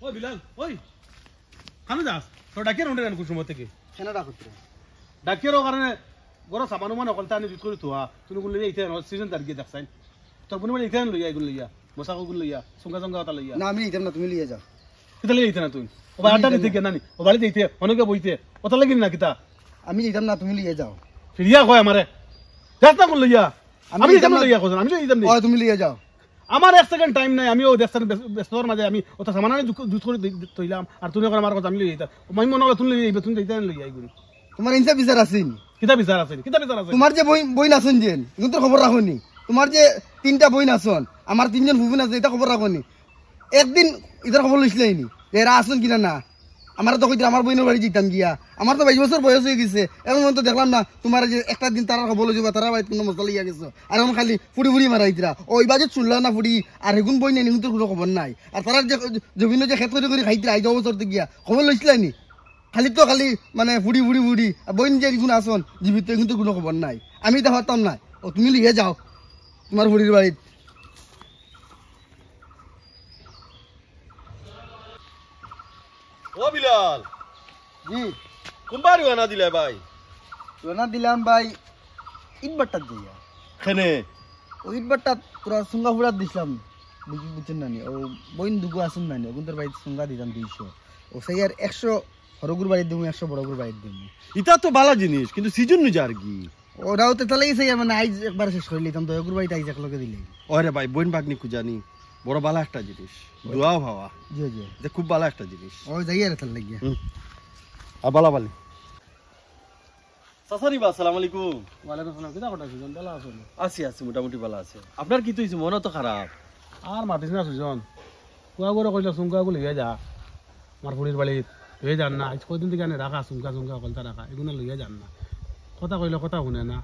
ওই বিলাল ওই খানো যাস তো ডাকিয়ে রুন্ডে গান কুসুম থেকে কেন ডাকুত্রে ডাকিয়েরও কারণে বড় সামানো মানে অকলতা আনি জুত করে তোয়া তুমি গুলো এইতে সিজন দাঁড়িয়ে দেখছাই তোর বোন মানে এইতে লইয়া এগুলো লইয়া মশাকো গুলো লইয়া সঙ্গা সঙ্গা কথা লইয়া না আমি নিতাম না তুমি লিয়ে যাও কিতা লইয়া এইতে না তুই ও বাড়িটা দিতে কেন নানি ও বাড়িতে এইতে অনেকে বইতে ওটা লাগি না কিতা আমি নিতাম না তুমি লিয়ে যাও ফিরিয়া কয় আমারে যাস না কোন লইয়া আমি এইতে লইয়া কোন আমি এইতে ও তুমি লিয়ে যাও আমার 1 সেকেন্ড টাইম নাই আমি ও দেখছান ব্যস্তর মাঝে আমি ওটা সামানা জুত করে তইলাম আর তুমি আমার কথা আমি লইয়া আমি মনে হলো তুমি লইয়া তুমি এইতে লইয়া আইগুনি তোমার ইনসা বিচার আছেন কিতা বিচার আছে তোমার যে বই নাচন যেন কিন্তু তো খবর রাখনি তোমার যে 3টা বই নাচন আমার 3জন বুবুন আছে এটা খবর রাখনি একদিন ইদার খবর লইছিলাইনি যে এরা আসুন কিনা না আমার তো কইতে আমার বইনের বাড়ি যেতাম গিয়া আমার তো 22 বছর বয়স হয়ে গেছে এমন মন তো দেখলাম না তোমার যে একটা দিন তারা খবর লইবা তারা বাড়িতে কোনো মশলা লইয়া গেছো আর এখন খালি ফুড়ি ফুড়ি মারাইতরা ওই বাজে চুল্লা না ফুড়ি আর এগুন বই নেই কিন্তু কোনো খবর নাই আর তারা যে জমিন যে ক্ষেত করে খাইতরা 5 বছর থেকে গিয়া খবর লইছিলাইনি খালি মানে ফুড়ি ফুড়ি ফুড়ি বই যে গুণ আসন জীবিত কিন্তু কোনো খবর নাই আমি তো হতাম না ও তুমি লিয়ে যাও তোমার ফুড়ির বাড়িতে ও বিলাল জি কোনবারই আনা দিলে ভাই সোনা দিলাম ভাই ইটবাট্টা দিয়া খেনে ও ইটবাট্টা পুরা সুঙ্গা ফুড়া দিছিলাম বুঝছেন নানি ও বইন দুগু আসুন নানি ওগুনদের বাড়িতে সুঙ্গা দিতাম 200 ও সেই আর 100 হরগুর বাড়িতে দিমু 100 বড়গুর বাড়িতে দিমু এটা তো ভালো জিনিস কিন্তু সিজন নু যার কি ওরাও তো তাহলেই সেই মানে আইজ একবার শেষ করে লিতাম দয়গুর বাড়িতে আইজ এক লগে দিলে ওরে ভাই বোন বাগনি কুজানি বড় ভালো একটা জিনিস দোয়াও ভাবা জি জি যে খুব ভালো একটা জিনিস ও যাই আর তাহলে লাগিয়া আর ভালো ভালো সাসারি বা আসসালামু আলাইকুম ওয়ালাইকুম আসসালাম কিতা কথা সুজন ভালো আছো আছি মোটামুটি ভালো আছে আপনার কি হইছে মন তো খারাপ আর মাতিস না সুজন কুয়া করে কইলা সুঙ্কা গুলো লইয়া যা আমার ফুড়ির বাড়ি লইয়া যান না আজ কয়দিন থেকে আনে রাখা সুঙ্কা কলতা রাখা এগুলো লইয়া যান না কথা কইলে কথা শুনে না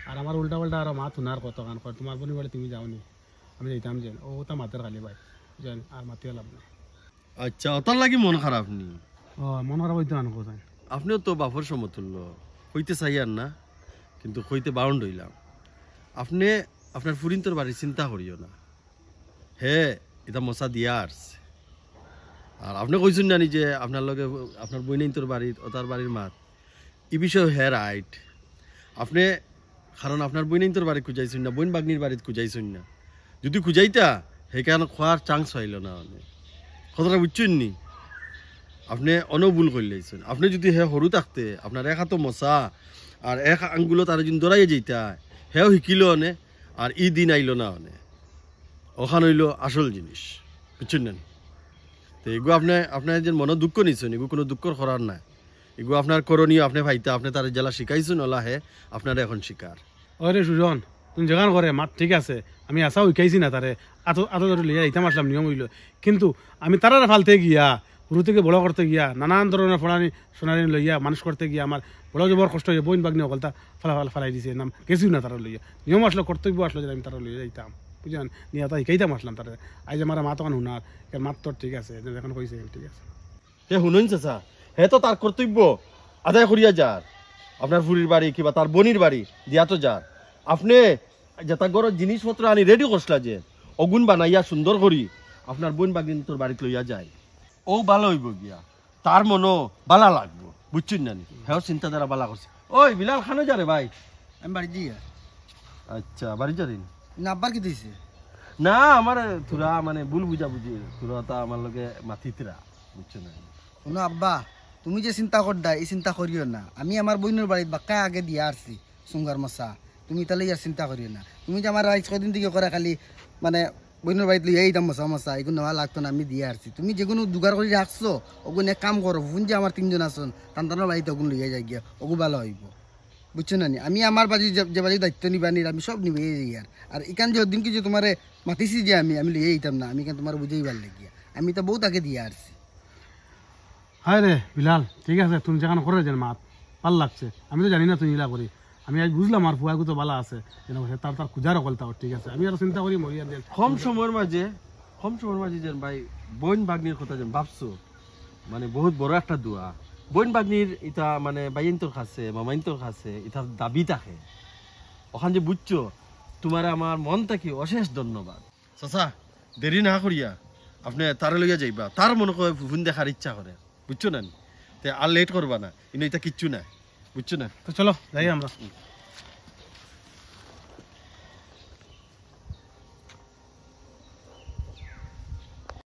আর আমার উল্টা পাল্টা আর মাত শুনার কত গান কয় তোমার বোনের বাড়ি তুমি যাওনি আমি যাইতাম যেন ও তা মাতের খালি ভাই যেন আর মাতিয়ে লাভ নাই আচ্ছা ওটার লাগি মন খারাপ নি ও মন খারাপ হইতে আনো কোথায় আপনিও তো বাপর সমতুল্য হইতে চাইয়ার না কিন্তু হইতে বাউন্ড হইলাম আপনি আপনার ফুরিন্তর বাড়ি চিন্তা করিও না হে এটা মশা দিয়া আসছে আর আপনি কইছেন জানি যে আপনার লগে আপনার বইনিন্তর বাড়ির ও তার বাড়ির মাত এই বিষয়ে হে রাইট আপনি কারণ আপনার বইনিন্তর বাড়ি খুঁজাইছেন না বইন বাগনির বাড়িতে খুঁজাইছেন না যদি খুঁজাইতা সেইখানে খোয়ার চান্স হইল না মানে কথাটা বুঝছেন নি আপনি অনভুল করলেছেন আপনি যদি হে সরু থাকতে আপনার এক হাত মশা আর এক আঙ্গুলো তার যদি দৌড়াইয়ে যেতা হেও শিকিল অনে আর ই দিন আইল না অনে ওখান হইল আসল জিনিস বুঝছেন না তো এগু আপনার যে মনে দুঃখ নিচ্ছেন এগু কোনো দুঃখর করার নাই এগু আপনার করণীয় আপনি ভাইতা আপনি তার জেলা শিখাইছেন ওলা হে আপনার এখন শিকার ওরে সুজন তুমি যেখান করে মাত ঠিক আছে আমি আশাও শিখাইছি না তারে আতো ধরে লইয়া ইতাম আসলাম নিয়ম হইল কিন্তু আমি তারা ফালতে গিয়া গুরু থেকে বড় করতে গিয়া নানান ধরনের ফোনানি সোনানি লইয়া মানুষ করতে গিয়া আমার বড় যে বড় কষ্ট হয়ে বইন বাগনি অকলতা ফালাই দিছে নাম গেছিও না তারা লইয়া নিয়ম আসলো কর্তব্য আসলো যে আমি তারা লইয়া যাইতাম বুঝলেন নিয়ে তা শিখাইতাম আসলাম তারা আজ আমার মা তখন শুনার মাত তোর ঠিক আছে যখন কইছে ঠিক আছে হে শুনুন চাচা হে তো তার কর্তব্য আদায় করিয়া যার আপনার ফুরির বাড়ি কিংবা তার বনির বাড়ি দিয়া তো যার আপনি যেটা গড় জিনিসপত্র আনি রেডি করছিলা যে অগুন বানাইয়া সুন্দর করি আপনার বোন বাগিন তোর বাড়িতে লইয়া যায় ও ভালো হইব গিয়া তার মনও বালা লাগবো বুঝছেন না নাকি হ্যাঁ চিন্তাধারা বালা করছে ওই বিলাল খানো যারে ভাই আমি বাড়ি দিয়া আচ্ছা বাড়ি যারেন না আব্বার কি দিছে না আমার তোরা মানে ভুল বুঝা বুঝি তোরা তা আমার লগে মাথিতরা বুঝছো না শোনো আব্বা তুমি যে চিন্তা করদা এই চিন্তা করিও না আমি আমার বইনের বাড়িতে বাক্কা আগে দিয়া আসছি সুঙ্গার মশা তুমি তাহলে ইয়ার চিন্তা করিও না তুমি যে আমার আজ কদিন থেকে করে খালি মানে বইনের বাড়িতে লইয়াই দাম মশা মশা এগুলো নেওয়া লাগতো না আমি দিয়ে আসছি তুমি যেগুলো জোগাড় করে রাখছো ওগুলো এক কাম করো ফোন যে আমার 3জন আসুন তান্তানোর বাড়িতে ওগুলো লইয়া যাই গিয়া ওগু ভালো হইব বুঝছো না নি আমি আমার বাড়ি যে বাড়ি দায়িত্ব নিবানির আমি সব নিবে যাই আর এখান যে দিন কিছু তোমার মাতিছি যে আমি লইয়া যেতাম না আমি কেন তোমার বুঝেই ভাল লাগিয়া আমি তো বহুত আগে দিয়ে আসছি হায় রে বিলাল ঠিক আছে তুমি যেখানে করে যেন মাত ভাল লাগছে আমি তো জানি না তুমি ইলা করি আমি আজ বুঝলাম আর ফুয়াগু তো ভালো আছে যেন তার খুঁজার অকলতা ঠিক আছে আমি আর চিন্তা করি মরিয়া দেন কম সময়ের মাঝে যেন ভাই বোন বাগনির কথা যেন ভাবছো মানে বহুত বড় একটা দোয়া বোন বাগনির এটা মানে বাইন্তর কাছে মামাইন্তর কাছে এটা দাবি থাকে ওখান যে বুঝছো তোমার আমার মন থেকে অশেষ ধন্যবাদ চাচা দেরি না করিয়া আপনি তারে লইয়া যাইবা তার মনে করে ফুফুন দেখার ইচ্ছা করে বুঝছো না তে আর লেট করবা না ইনো এটা কিচ্ছু না বুঝছো না তো চলো যাই আমরা